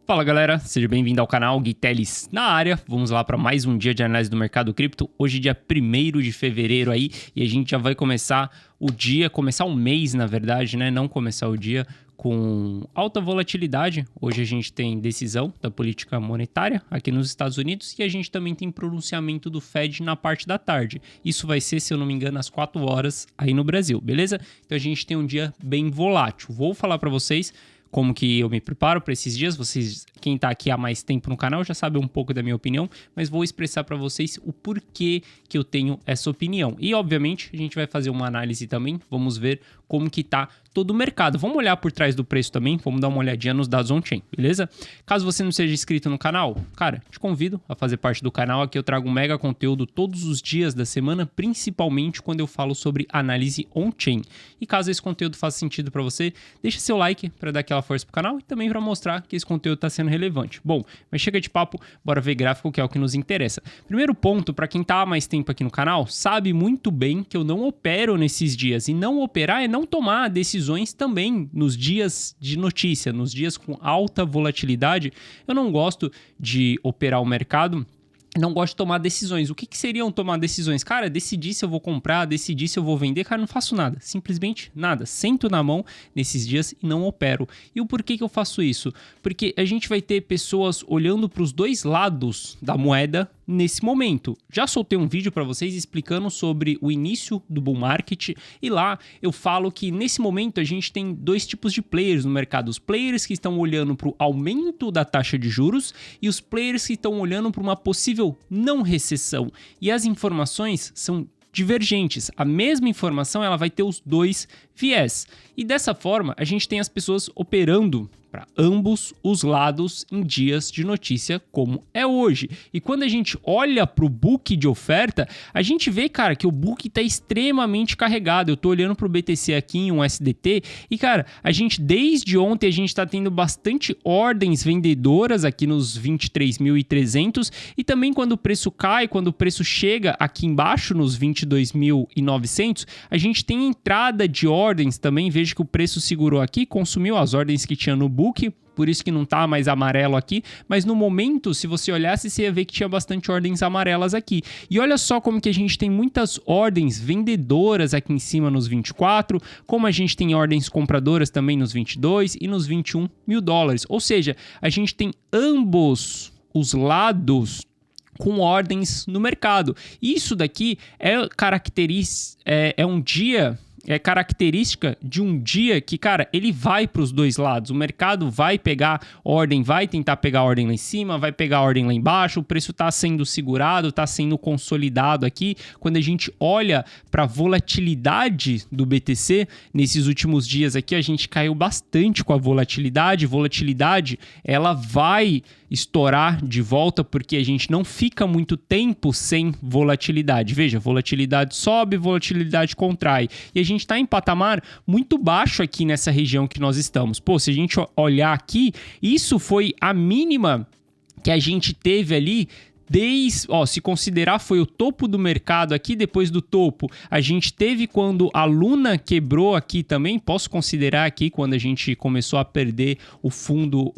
Fala galera, seja bem-vindo ao canal Gui Teles na área. Vamos lá para mais um dia de análise do mercado cripto. Hoje dia 1º de fevereiro aí e a gente já vai começar o dia, começar o mês na verdade, né? Não começar o dia com alta volatilidade. Hoje a gente tem decisão da política monetária aqui nos Estados Unidos e a gente também tem pronunciamento do Fed na parte da tarde. Isso vai ser, se eu não me engano, às 4 horas aí no Brasil, beleza? Então a gente tem um dia bem volátil. Vou falar para vocês como que eu me preparo para esses dias. Vocês, quem está aqui há mais tempo no canal, já sabe um pouco da minha opinião, mas vou expressar para vocês o porquê que eu tenho essa opinião. E, obviamente, a gente vai fazer uma análise também, vamos ver como que tá todo o mercado. Vamos olhar por trás do preço também, vamos dar uma olhadinha nos dados on-chain, beleza? Caso você não seja inscrito no canal, cara, te convido a fazer parte do canal. Aqui eu trago um mega conteúdo todos os dias da semana, principalmente quando eu falo sobre análise on-chain. E caso esse conteúdo faça sentido para você, deixa seu like para dar aquela força pro canal e também para mostrar que esse conteúdo está sendo relevante. Bom, mas chega de papo, bora ver gráfico, que é o que nos interessa. Primeiro ponto, para quem tá há mais tempo aqui no canal, sabe muito bem que eu não opero nesses dias, e não operar é não tomar decisões também nos dias de notícia, nos dias com alta volatilidade. Eu não gosto de operar o mercado, não gosto de tomar decisões. O que seriam tomar decisões? Cara, decidir se eu vou comprar, decidir se eu vou vender. Cara, não faço nada. Simplesmente nada. Sento na mão nesses dias e não opero. E o porquê que eu faço isso? Porque a gente vai ter pessoas olhando para os dois lados da moeda nesse momento. Já soltei um vídeo para vocês explicando sobre o início do bull market e lá eu falo que nesse momento a gente tem dois tipos de players no mercado. Os players que estão olhando para o aumento da taxa de juros e os players que estão olhando para uma possível não recessão. E as informações são divergentes. A mesma informação ela vai ter os dois viés. E dessa forma a gente tem as pessoas operando para ambos os lados em dias de notícia como é hoje. E quando a gente olha para o book de oferta, a gente vê, cara, que o book está extremamente carregado. Eu estou olhando para o BTC aqui em um SDT e, cara, a gente desde ontem a gente está tendo bastante ordens vendedoras aqui nos 23.300 e também quando o preço cai, quando o preço chega aqui embaixo nos 22.900, a gente tem entrada de ordens também. Veja que o preço segurou aqui, consumiu as ordens que tinha no book, por isso que não tá mais amarelo aqui, mas no momento, se você olhasse, você ia ver que tinha bastante ordens amarelas aqui. E olha só como que a gente tem muitas ordens vendedoras aqui em cima nos 24, como a gente tem ordens compradoras também nos 22 e nos 21 mil dólares. Ou seja, a gente tem ambos os lados com ordens no mercado. Isso daqui é característica de um dia que, cara, ele vai para os dois lados. O mercado vai pegar ordem, vai tentar pegar ordem lá em cima, vai pegar ordem lá embaixo. O preço está sendo segurado, está sendo consolidado aqui. Quando a gente olha para a volatilidade do BTC, nesses últimos dias aqui, a gente caiu bastante com a volatilidade. Volatilidade, ela vai estourar de volta porque a gente não fica muito tempo sem volatilidade. Veja, volatilidade sobe, volatilidade contrai. E a gente está em patamar muito baixo aqui nessa região que nós estamos. Pô, se a gente olhar aqui, isso foi a mínima que a gente teve ali se considerar foi o topo do mercado aqui. Depois do topo a gente teve quando a Luna quebrou aqui também, posso considerar aqui quando a gente começou a perder o fundo,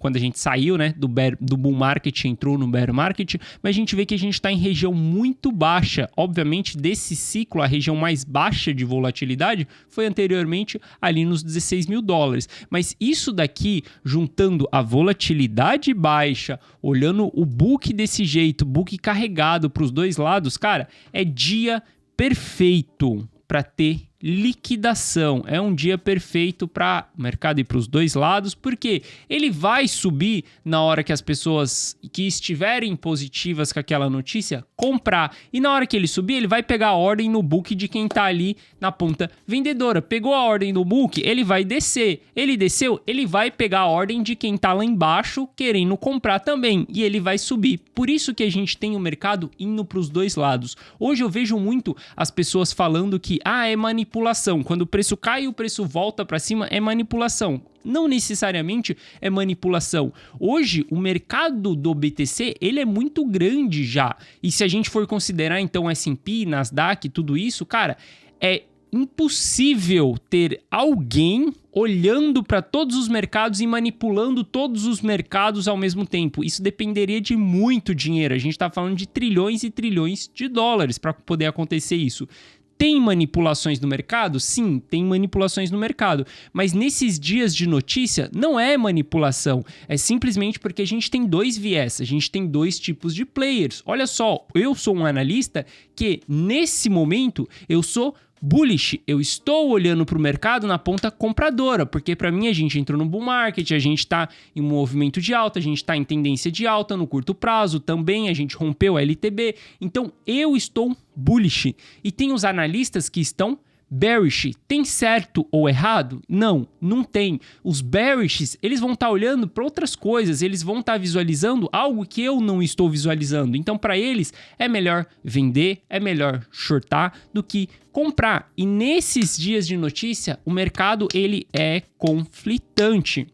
quando a gente saiu, né, do bull market, entrou no bear market, mas a gente vê que a gente está em região muito baixa. Obviamente desse ciclo a região mais baixa de volatilidade foi anteriormente ali nos 16 mil dólares, mas isso daqui juntando a volatilidade baixa, olhando o book desse jeito, book carregado para os dois lados, cara, é dia perfeito para ter liquidação. É um dia perfeito para o mercado ir para os dois lados, porque ele vai subir na hora que as pessoas que estiverem positivas com aquela notícia comprar, e na hora que ele subir, ele vai pegar a ordem no book de quem está ali na ponta vendedora. Pegou a ordem no book, ele vai descer. Ele desceu, ele vai pegar a ordem de quem está lá embaixo querendo comprar também, e ele vai subir. Por isso que a gente tem o mercado indo para os dois lados. Hoje eu vejo muito as pessoas falando que é manipulação. Quando o preço cai e o preço volta para cima, é manipulação. Não necessariamente é manipulação. Hoje, o mercado do BTC, ele é muito grande já. E se a gente for considerar, então, S&P, Nasdaq, tudo isso, cara, impossível ter alguém olhando para todos os mercados e manipulando todos os mercados ao mesmo tempo. Isso dependeria de muito dinheiro. A gente está falando de trilhões e trilhões de dólares para poder acontecer isso. Tem manipulações no mercado? Sim, tem manipulações no mercado. Mas nesses dias de notícia, não é manipulação. É simplesmente porque a gente tem dois viés, a gente tem dois tipos de players. Olha só, eu sou um analista que, nesse momento, eu sou bullish. Eu estou olhando para o mercado na ponta compradora, porque para mim a gente entrou no bull market, a gente está em um movimento de alta, a gente está em tendência de alta no curto prazo também, a gente rompeu a LTB, então eu estou bullish. E tem os analistas que estão bearish. Tem certo ou errado? Não, não tem. Os bearishes, eles vão estar olhando para outras coisas, eles vão estar visualizando algo que eu não estou visualizando. Então, para eles, é melhor vender, é melhor shortar do que comprar. E nesses dias de notícia, o mercado ele é conflitante.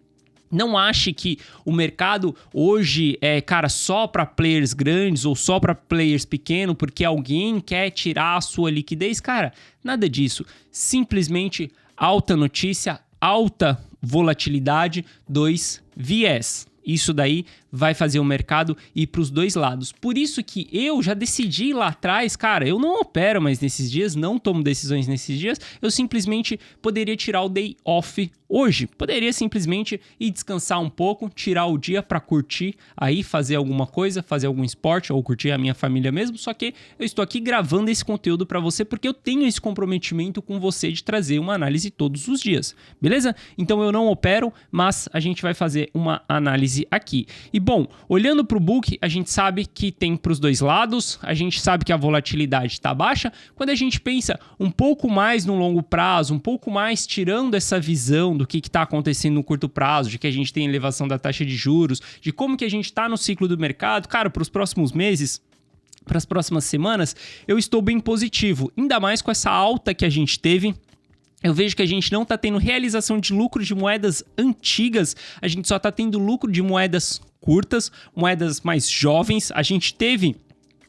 Não ache que o mercado hoje é, cara, só para players grandes ou só para players pequenos porque alguém quer tirar a sua liquidez. Cara, nada disso. Simplesmente alta notícia, alta volatilidade, dois viés. Isso daí vai fazer o mercado ir para os dois lados. Por isso que eu já decidi lá atrás, cara, eu não opero mais nesses dias, não tomo decisões nesses dias, eu simplesmente poderia tirar o day off hoje. Poderia simplesmente ir descansar um pouco, tirar o dia para curtir, aí fazer alguma coisa, fazer algum esporte ou curtir a minha família mesmo, só que eu estou aqui gravando esse conteúdo para você porque eu tenho esse comprometimento com você de trazer uma análise todos os dias, beleza? Então eu não opero, mas a gente vai fazer uma análise aqui. E bom, olhando para o book, a gente sabe que tem para os dois lados, a gente sabe que a volatilidade está baixa. Quando a gente pensa um pouco mais no longo prazo, um pouco mais tirando essa visão do que está acontecendo no curto prazo, de que a gente tem elevação da taxa de juros, de como que a gente está no ciclo do mercado, cara, para os próximos meses, para as próximas semanas, eu estou bem positivo, ainda mais com essa alta que a gente teve. Eu vejo que a gente não está tendo realização de lucro de moedas antigas, a gente só está tendo lucro de moedas curtas, moedas mais jovens. A gente teve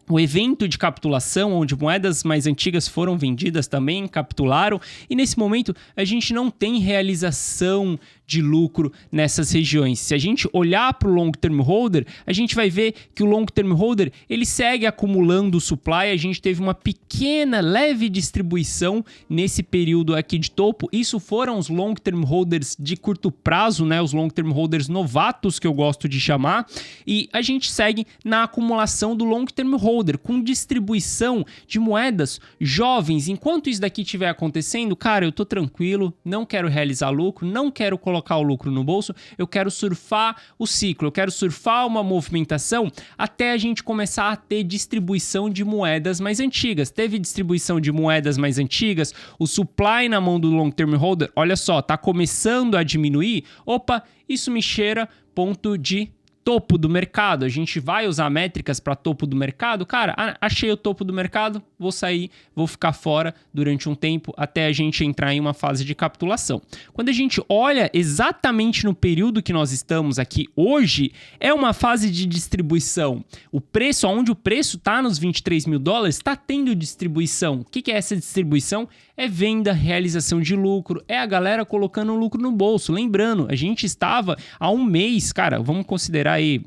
o evento de capitulação, onde moedas mais antigas foram vendidas também, capitularam, e nesse momento a gente não tem realização de lucro nessas regiões. Se a gente olhar para o long term holder, a gente vai ver que o long term holder ele segue acumulando supply. A gente teve uma pequena, leve distribuição nesse período aqui de topo. Isso foram os long term holders de curto prazo, né? Os long term holders novatos, que eu gosto de chamar. E a gente segue na acumulação do long term holder, com distribuição de moedas jovens. Enquanto isso daqui estiver acontecendo, cara, eu tô tranquilo, não quero realizar lucro, não quero colocar o lucro no bolso, eu quero surfar o ciclo, eu quero surfar uma movimentação até a gente começar a ter distribuição de moedas mais antigas. Teve distribuição de moedas mais antigas, o supply na mão do long term holder, olha só, tá começando a diminuir. Opa, isso me cheira ponto de topo do mercado. A gente vai usar métricas para topo do mercado. Cara, achei o topo do mercado, vou sair, vou ficar fora durante um tempo até a gente entrar em uma fase de capitulação. Quando a gente olha exatamente no período que nós estamos aqui hoje, é uma fase de distribuição. O preço, onde o preço está nos 23 mil dólares, está tendo distribuição. O que é essa distribuição? É venda, realização de lucro, é a galera colocando o lucro no bolso. Lembrando, a gente estava há um mês, cara, vamos considerar aí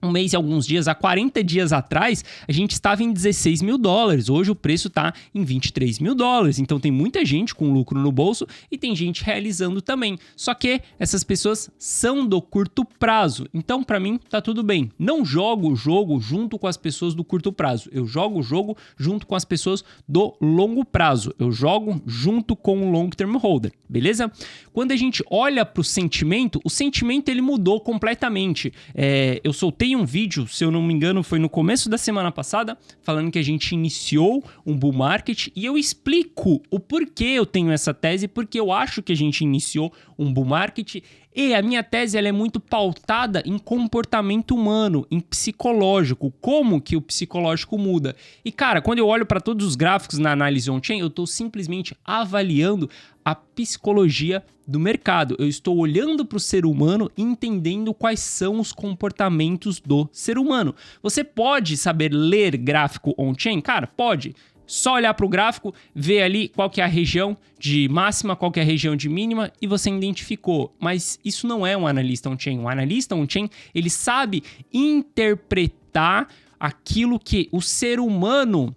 um mês e alguns dias, há 40 dias atrás, a gente estava em 16 mil dólares. Hoje o preço está em 23 mil dólares. Então tem muita gente com lucro no bolso e tem gente realizando também. Só que essas pessoas são do curto prazo. Então, para mim, tá tudo bem. Não jogo o jogo junto com as pessoas do curto prazo. Eu jogo o jogo junto com as pessoas do longo prazo. Eu jogo junto com o long term holder. Beleza? Quando a gente olha para o sentimento ele mudou completamente. Eu soltei um vídeo, se eu não me engano, foi no começo da semana passada, falando que a gente iniciou um bull market e eu explico o porquê eu tenho essa tese, porque eu acho que a gente iniciou um bull market e a minha tese ela é muito pautada em comportamento humano, em psicológico, como que o psicológico muda. E cara, quando eu olho para todos os gráficos na análise on-chain, eu estou simplesmente avaliando a psicologia do mercado. Eu estou olhando para o ser humano e entendendo quais são os comportamentos do ser humano. Você pode saber ler gráfico on-chain? Cara, pode. Só olhar para o gráfico, ver ali qual que é a região de máxima, qual que é a região de mínima e você identificou. Mas isso não é um analista on-chain. Um analista on-chain, ele sabe interpretar aquilo que o ser humano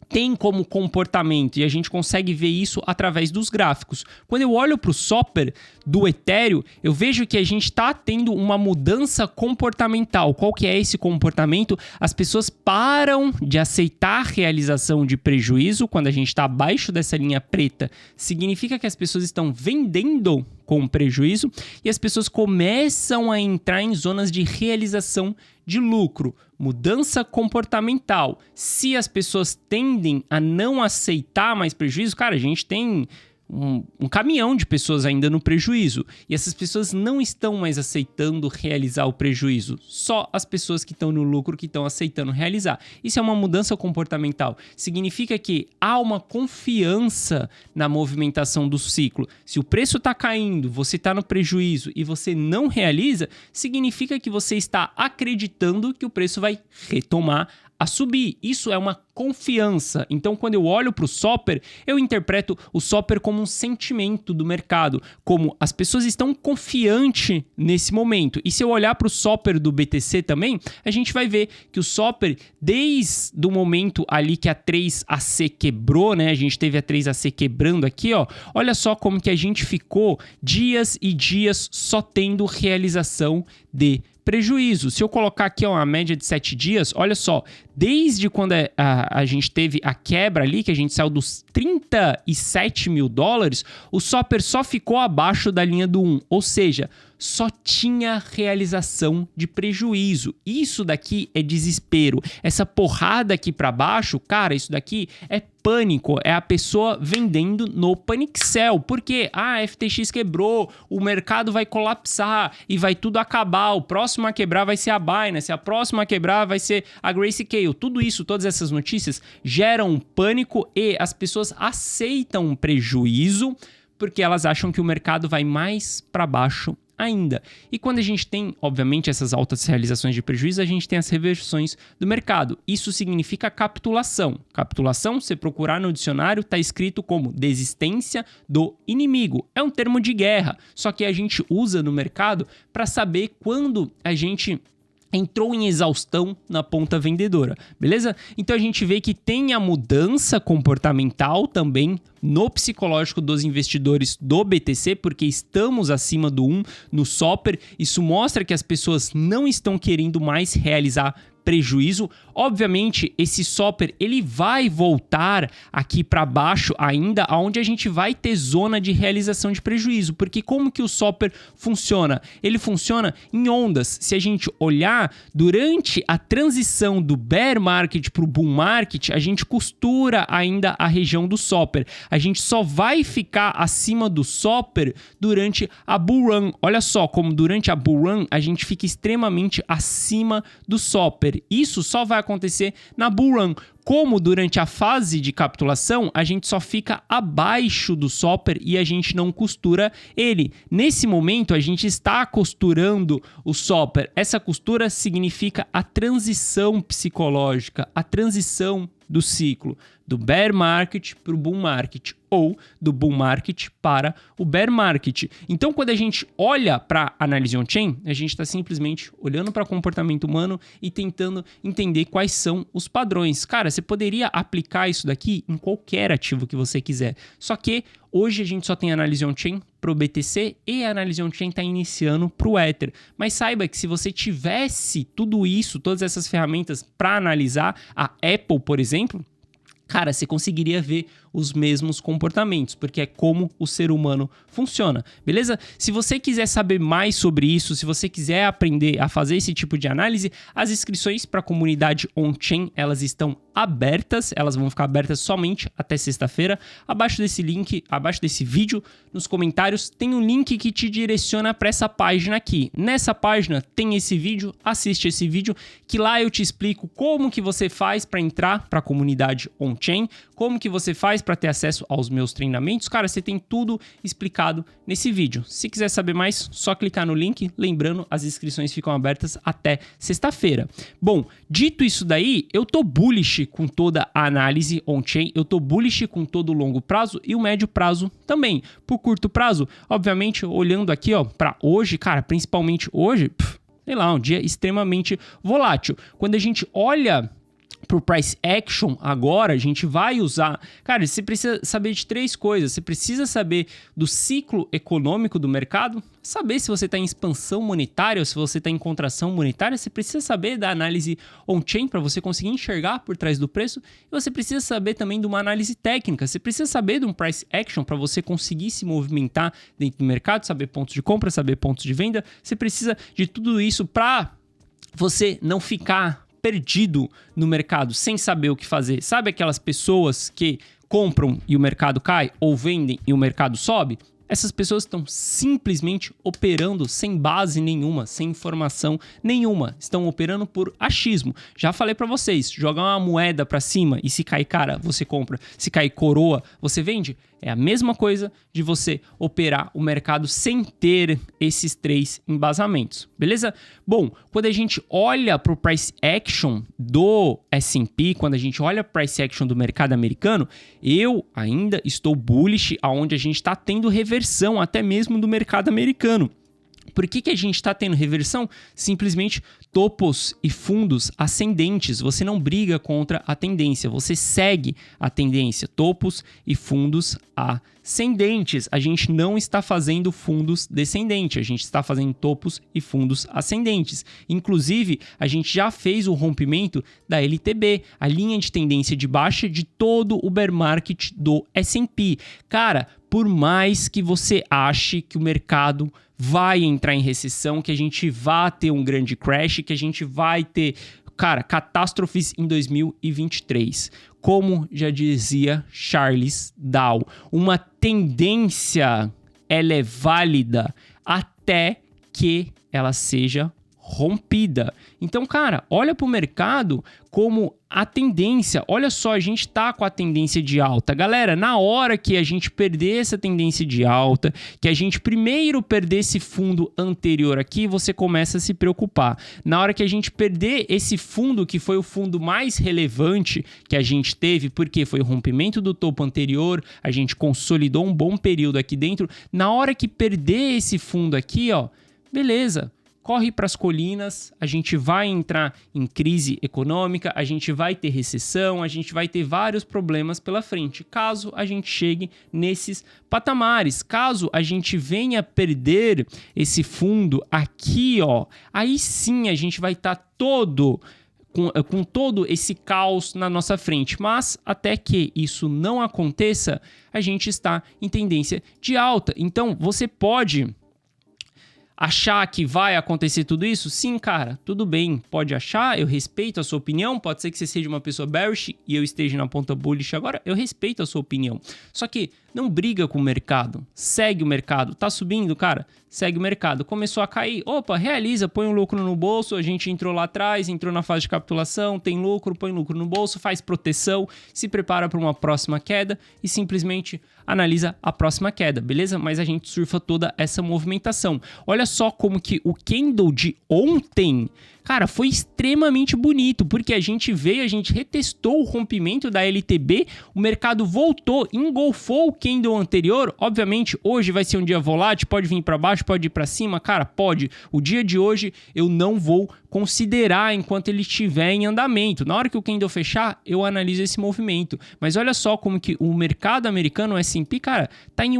tem como comportamento e a gente consegue ver isso através dos gráficos. Quando eu olho para o Soper do Ethereum, eu vejo que a gente está tendo uma mudança comportamental. Qual que é esse comportamento? As pessoas param de aceitar a realização de prejuízo quando a gente está abaixo dessa linha preta. Significa que as pessoas estão vendendo com prejuízo e as pessoas começam a entrar em zonas de realização de lucro. Mudança comportamental. Se as pessoas tendem a não aceitar mais prejuízo, cara, a gente tem um caminhão de pessoas ainda no prejuízo. E essas pessoas não estão mais aceitando realizar o prejuízo. Só as pessoas que estão no lucro que estão aceitando realizar. Isso é uma mudança comportamental. Significa que há uma confiança na movimentação do ciclo. Se o preço está caindo, você está no prejuízo e você não realiza, significa que você está acreditando que o preço vai retomar a subir. Isso é uma confiança. Então, quando eu olho para o Soper, eu interpreto o Soper como um sentimento do mercado, como as pessoas estão confiantes nesse momento. E se eu olhar para o Soper do BTC também, a gente vai ver que o Soper, desde o momento ali que a 3AC quebrou, né? A gente teve a 3AC quebrando aqui, ó. Olha só como que a gente ficou dias e dias só tendo realização de prejuízo. Se eu colocar aqui uma média de 7 dias, olha só, desde quando a gente teve a quebra ali, que a gente saiu dos 37 mil dólares, o Soper só ficou abaixo da linha do 1, ou seja, só tinha realização de prejuízo. Isso daqui é desespero. Essa porrada aqui para baixo, cara, isso daqui é pânico. É a pessoa vendendo no panic sell. Porque a FTX quebrou, o mercado vai colapsar e vai tudo acabar. O próximo a quebrar vai ser a Binance, a próxima a quebrar vai ser a Grayscale. Tudo isso, todas essas notícias geram pânico e as pessoas aceitam prejuízo porque elas acham que o mercado vai mais para baixo ainda. E quando a gente tem, obviamente, essas altas realizações de prejuízo, a gente tem as reversões do mercado. Isso significa capitulação. Capitulação, se procurar no dicionário, está escrito como desistência do inimigo. É um termo de guerra, só que a gente usa no mercado para saber quando a gente entrou em exaustão na ponta vendedora, beleza? Então a gente vê que tem a mudança comportamental também no psicológico dos investidores do BTC, porque estamos acima do 1 no Soper. Isso mostra que as pessoas não estão querendo mais realizar prejuízo. Obviamente, esse Soper ele vai voltar aqui para baixo ainda, onde a gente vai ter zona de realização de prejuízo, porque como que o Soper funciona? Ele funciona em ondas. Se a gente olhar durante a transição do bear market para o bull market, a gente costura ainda a região do Soper. A gente só vai ficar acima do Soper durante a bull run. Olha só como durante a bull run a gente fica extremamente acima do Soper. Isso só vai acontecer na bull run. Como durante a fase de capitulação, a gente só fica abaixo do Soper e a gente não costura ele. Nesse momento, a gente está costurando o Soper. Essa costura significa a transição psicológica, a transição do ciclo, do bear market para o bull market ou do bull market para o bear market. Então, quando a gente olha para a análise on-chain, a gente está simplesmente olhando para o comportamento humano e tentando entender quais são os padrões. Cara, você poderia aplicar isso daqui em qualquer ativo que você quiser. Só que hoje a gente só tem análise on-chain para o BTC e a análise on-chain está iniciando para o Ether. Mas saiba que se você tivesse tudo isso, todas essas ferramentas para analisar a Apple, por exemplo, cara, você conseguiria ver os mesmos comportamentos, porque é como o ser humano funciona, beleza? Se você quiser saber mais sobre isso, se você quiser aprender a fazer esse tipo de análise, as inscrições para a comunidade on-chain, elas estão abertas, elas vão ficar abertas somente até sexta-feira. Abaixo desse link, abaixo desse vídeo, nos comentários, tem um link que te direciona para essa página aqui. Nessa página tem esse vídeo, assiste esse vídeo, que lá eu te explico como que você faz para entrar para a comunidade on-chain, como que você faz para ter acesso aos meus treinamentos, cara, você tem tudo explicado nesse vídeo. Se quiser saber mais, só clicar no link. Lembrando, as inscrições ficam abertas até sexta-feira. Bom, dito isso daí, eu tô bullish com toda a análise on-chain, eu tô bullish com todo o longo prazo e o médio prazo também. Por curto prazo, obviamente, olhando aqui, ó, para hoje, cara, principalmente hoje, sei lá, um dia extremamente volátil. Quando a gente olha pro price action agora, a gente vai usar... Cara, você precisa saber de 3 coisas. Você precisa saber do ciclo econômico do mercado, saber se você está em expansão monetária ou se você está em contração monetária. Você precisa saber da análise on-chain para você conseguir enxergar por trás do preço. E você precisa saber também de uma análise técnica. Você precisa saber de um price action para você conseguir se movimentar dentro do mercado, saber pontos de compra, saber pontos de venda. Você precisa de tudo isso para você não ficar perdido no mercado, sem saber o que fazer. Sabe aquelas pessoas que compram e o mercado cai, ou vendem e o mercado sobe? Essas pessoas estão simplesmente operando sem base nenhuma, sem informação nenhuma. Estão operando por achismo. Já falei para vocês, jogar uma moeda para cima e se cair cara, você compra. Se cair coroa, você vende. É a mesma coisa de você operar o mercado sem ter esses 3 embasamentos, beleza? Bom, quando a gente olha para o price action do S&P, quando a gente olha para o price action do mercado americano, eu ainda estou bullish, aonde a gente está tendo reversão até mesmo do mercado americano. Por que a gente está tendo reversão? Simplesmente topos e fundos ascendentes. Você não briga contra a tendência, você segue a tendência. Topos e fundos ascendentes. A gente não está fazendo fundos descendentes, a gente está fazendo topos e fundos ascendentes. Inclusive, a gente já fez o rompimento da LTB, a linha de tendência de baixa de todo o bear market do S&P. Cara, por mais que você ache que o mercado vai entrar em recessão, que a gente vai ter um grande crash, que a gente vai ter, cara, catástrofes em 2023. Como já dizia Charles Dow, uma tendência ela é válida até que ela seja rompida. Então, cara, olha para o mercado como a tendência. Olha só, a gente tá com a tendência de alta. Galera, na hora que a gente perder essa tendência de alta, que a gente primeiro perder esse fundo anterior aqui, você começa a se preocupar. Na hora que a gente perder esse fundo, que foi o fundo mais relevante que a gente teve, porque foi o rompimento do topo anterior, a gente consolidou um bom período aqui dentro. Na hora que perder esse fundo aqui, ó, beleza. Corre para as colinas, a gente vai entrar em crise econômica, a gente vai ter recessão, a gente vai ter vários problemas pela frente, caso a gente chegue nesses patamares. Caso a gente venha perder esse fundo aqui, ó, aí sim a gente vai estar com todo esse caos na nossa frente. Mas até que isso não aconteça, a gente está em tendência de alta. Então você pode achar que vai acontecer tudo isso? Sim, cara, tudo bem, pode achar, eu respeito a sua opinião, pode ser que você seja uma pessoa bearish e eu esteja na ponta bullish agora, eu respeito a sua opinião. Só que não briga com o mercado, segue o mercado, tá subindo, cara, segue o mercado. Começou a cair, opa, realiza, põe um lucro no bolso, a gente entrou lá atrás, entrou na fase de capitulação, tem lucro, põe lucro no bolso, faz proteção, se prepara para uma próxima queda e simplesmente analisa a próxima queda, beleza? Mas a gente surfa toda essa movimentação. Olha só como que o candle de ontem, cara, foi extremamente bonito, porque a gente veio, a gente retestou o rompimento da LTB, o mercado voltou, engolfou o candle anterior. Obviamente, hoje vai ser um dia volátil, pode vir para baixo, pode ir para cima, cara, pode. O dia de hoje eu não vou considerar enquanto ele estiver em andamento. Na hora que o candle fechar, eu analiso esse movimento. Mas olha só como que o mercado americano, o S&P, cara, tá em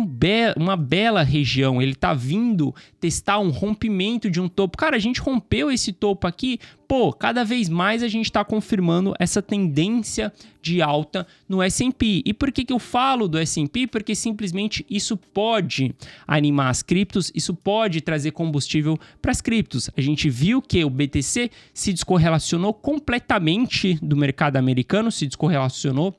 uma bela região. Ele tá vindo testar um rompimento de um topo. Cara, a gente rompeu esse topo aqui, pô, cada vez mais a gente está confirmando essa tendência de alta no S&P. E por que eu falo do S&P? Porque simplesmente isso pode animar as criptos, isso pode trazer combustível para as criptos. A gente viu que o BTC se descorrelacionou completamente do mercado americano, se descorrelacionou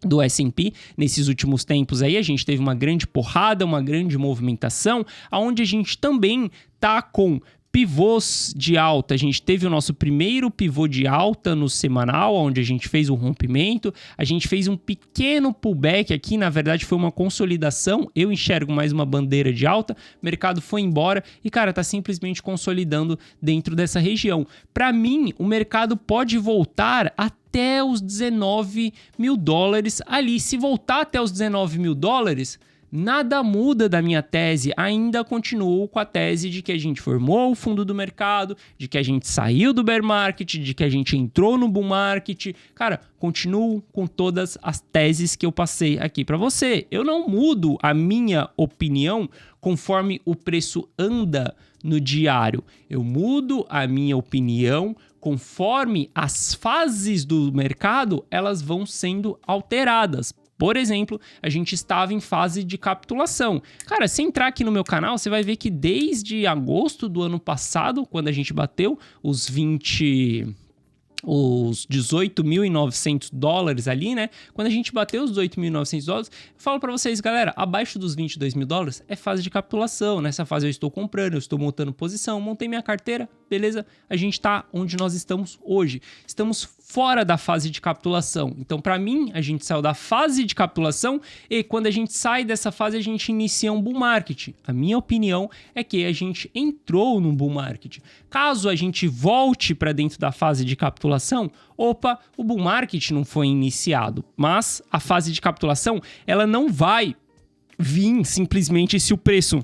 do S&P nesses últimos tempos aí. A gente teve uma grande porrada, uma grande movimentação, onde a gente também tá com Pivôs de alta, a gente teve o nosso primeiro pivô de alta no semanal, onde a gente fez o rompimento, a gente fez um pequeno pullback aqui, na verdade foi uma consolidação, eu enxergo mais uma bandeira de alta, o mercado foi embora e, cara, tá simplesmente consolidando dentro dessa região. Para mim, o mercado pode voltar até os 19 mil dólares ali. Se voltar até os 19 mil dólares, nada muda da minha tese, ainda continuo com a tese de que a gente formou o fundo do mercado, de que a gente saiu do bear market, de que a gente entrou no bull market. Cara, continuo com todas as teses que eu passei aqui para você. Eu não mudo a minha opinião conforme o preço anda no diário. Eu mudo a minha opinião conforme as fases do mercado elas vão sendo alteradas. Por exemplo, a gente estava em fase de capitulação. Cara, se entrar aqui no meu canal, você vai ver que desde agosto do ano passado, quando a gente bateu os 18.900 dólares ali, né? Quando a gente bateu os 18.900 dólares, eu falo para vocês, galera, abaixo dos 22 mil dólares é fase de capitulação. Nessa fase eu estou comprando, eu estou montando posição, montei minha carteira, beleza? A gente tá onde nós estamos hoje. Estamos fora da fase de capitulação. Então, para mim, a gente saiu da fase de capitulação e quando a gente sai dessa fase, a gente inicia um bull market. A minha opinião é que a gente entrou no bull market. Caso a gente volte para dentro da fase de capitulação, opa, o bull market não foi iniciado, mas a fase de capitulação, ela não vai vir simplesmente se o preço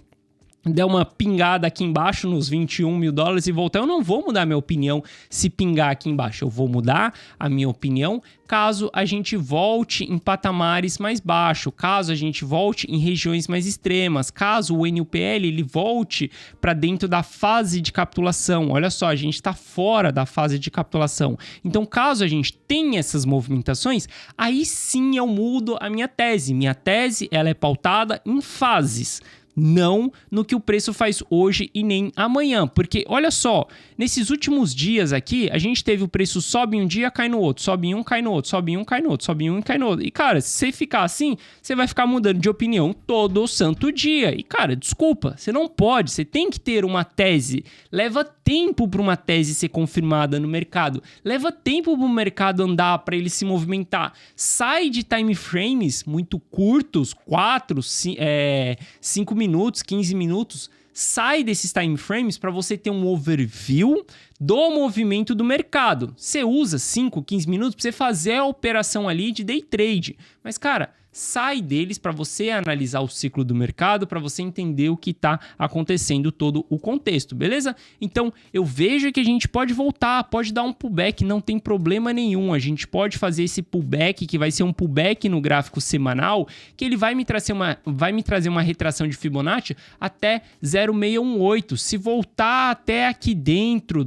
der uma pingada aqui embaixo nos 21 mil dólares e voltar. Eu não vou mudar minha opinião se pingar aqui embaixo. Eu vou mudar a minha opinião caso a gente volte em patamares mais baixos, caso a gente volte em regiões mais extremas, caso o NUPL ele volte para dentro da fase de capitulação. Olha só, a gente está fora da fase de capitulação. Então, caso a gente tenha essas movimentações, aí sim eu mudo a minha tese. Minha tese ela é pautada em fases. Não no que o preço faz hoje e nem amanhã. Porque, olha só, nesses últimos dias aqui, a gente teve o preço sobe um dia, cai no outro, sobe em um, cai no outro, sobe em um, cai no outro, sobe em um e cai no outro. E, cara, se você ficar assim, você vai ficar mudando de opinião todo santo dia. E, cara, desculpa, você não pode, você tem que ter uma tese. Leva tempo para uma tese ser confirmada no mercado. Leva tempo para o mercado andar, para ele se movimentar. Sai de time frames muito curtos, 4, 5 minutos, 15 minutos, sai desses time frames para você ter um overview do movimento do mercado. Você usa 5, 15 minutos para você fazer a operação ali de day trade. Mas, cara, sai deles para você analisar o ciclo do mercado, para você entender o que está acontecendo, todo o contexto, beleza? Então, eu vejo que a gente pode voltar, pode dar um pullback, não tem problema nenhum. A gente pode fazer esse pullback, que vai ser um pullback no gráfico semanal, que ele vai me trazer uma retração de Fibonacci até 0,618. Se voltar até aqui dentro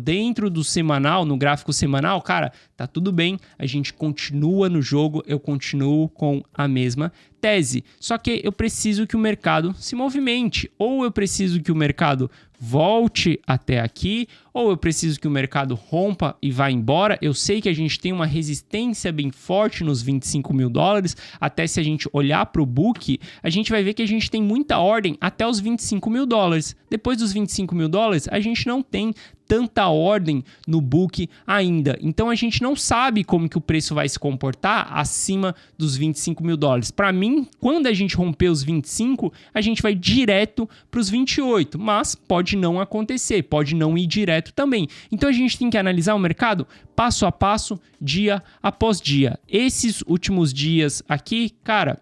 do semanal, no gráfico semanal, cara, tá tudo bem, a gente continua no jogo, eu continuo com a mesma tese. Só que eu preciso que o mercado se movimente, ou eu preciso que o mercado volte até aqui, ou eu preciso que o mercado rompa e vá embora. Eu sei que a gente tem uma resistência bem forte nos 25 mil dólares, até se a gente olhar para o book, a gente vai ver que a gente tem muita ordem até os 25 mil dólares. Depois dos 25 mil dólares, a gente não tem tanta ordem no book ainda. Então, a gente não sabe como que o preço vai se comportar acima dos 25 mil dólares. Para mim, quando a gente romper os 25, a gente vai direto para os 28, mas pode não acontecer, pode não ir direto também. Então, a gente tem que analisar o mercado passo a passo, dia após dia. Esses últimos dias aqui, cara,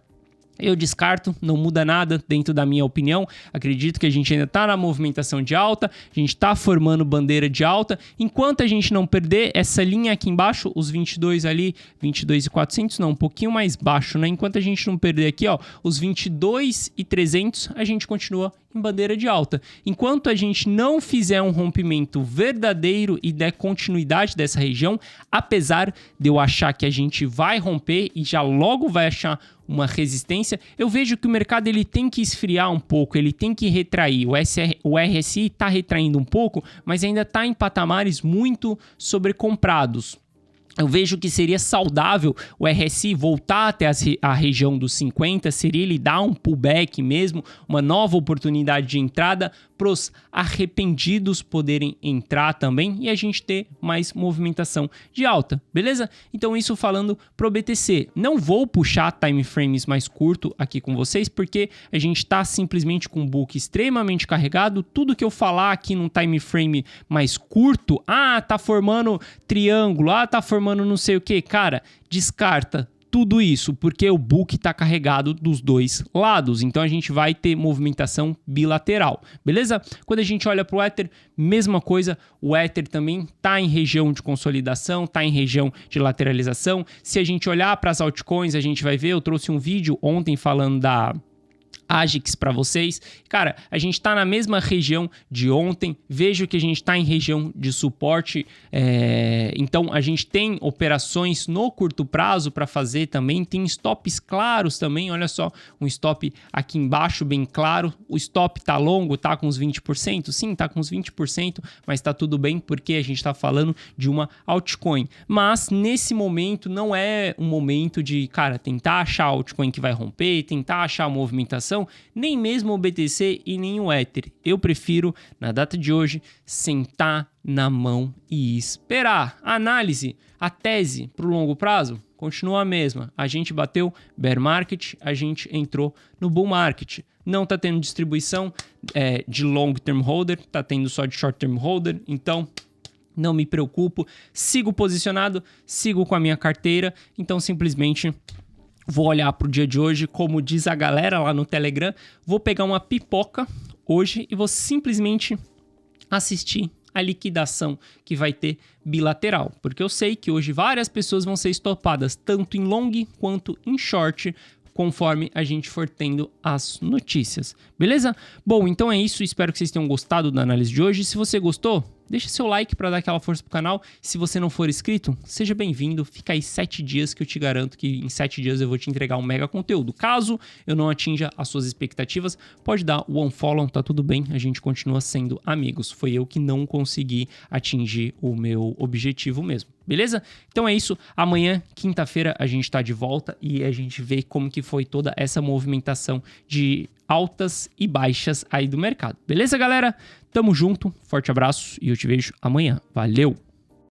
eu descarto, não muda nada dentro da minha opinião. Acredito que a gente ainda está na movimentação de alta, a gente está formando bandeira de alta. Enquanto a gente não perder essa linha aqui embaixo, os 22 ali, 22.400, não, um pouquinho mais baixo, né? Enquanto a gente não perder aqui, ó, os 22.300, a gente continua em bandeira de alta. Enquanto a gente não fizer um rompimento verdadeiro e der continuidade dessa região, apesar de eu achar que a gente vai romper e já logo vai achar uma resistência, eu vejo que o mercado ele tem que esfriar um pouco, ele tem que retrair. O RSI está retraindo um pouco, mas ainda está em patamares muito sobrecomprados. Eu vejo que seria saudável o RSI voltar até a região dos 50, seria ele dar um pullback mesmo, uma nova oportunidade de entrada, pros arrependidos poderem entrar também e a gente ter mais movimentação de alta, beleza? Então isso falando pro BTC. Não vou puxar time frames mais curto aqui com vocês, porque a gente tá simplesmente com o book extremamente carregado. Tudo que eu falar aqui num time frame mais curto, tá formando triângulo, tá formando não sei o que, cara, descarta tudo isso, porque o book está carregado dos dois lados, então a gente vai ter movimentação bilateral, beleza? Quando a gente olha para o Ether, mesma coisa, o Ether também está em região de consolidação, está em região de lateralização. Se a gente olhar para as altcoins, a gente vai ver, eu trouxe um vídeo ontem falando da AGIX para vocês. Cara, a gente está na mesma região de ontem, vejo que a gente está em região de suporte, então a gente tem operações no curto prazo para fazer também, tem stops claros também, olha só, um stop aqui embaixo bem claro, o stop tá longo, tá com uns 20%, sim, tá com uns 20%, mas tá tudo bem porque a gente tá falando de uma altcoin, mas nesse momento não é um momento de, cara, tentar achar a altcoin que vai romper, tentar achar a movimentação, nem mesmo o BTC e nem o Ether. Eu prefiro, na data de hoje, sentar na mão e esperar. A análise, a tese para o longo prazo continua a mesma. A gente bateu bear market, a gente entrou no bull market. Não está tendo distribuição de long term holder, está tendo só de short term holder, então não me preocupo. Sigo posicionado, sigo com a minha carteira, então simplesmente vou olhar para o dia de hoje, como diz a galera lá no Telegram, vou pegar uma pipoca hoje e vou simplesmente assistir a liquidação que vai ter bilateral, porque eu sei que hoje várias pessoas vão ser estopadas, tanto em long quanto em short, conforme a gente for tendo as notícias, beleza? Bom, então é isso, espero que vocês tenham gostado da análise de hoje. Se você gostou, deixa seu like para dar aquela força pro canal. Se você não for inscrito, seja bem-vindo. Fica aí 7 dias que eu te garanto que em 7 dias eu vou te entregar um mega conteúdo. Caso eu não atinja as suas expectativas, pode dar o unfollow, tá tudo bem. A gente continua sendo amigos. Foi eu que não consegui atingir o meu objetivo mesmo. Beleza? Então é isso. Amanhã, quinta-feira, a gente tá de volta e a gente vê como que foi toda essa movimentação de altas e baixas aí do mercado. Beleza, galera? Tamo junto. Forte abraço e eu te vejo amanhã. Valeu!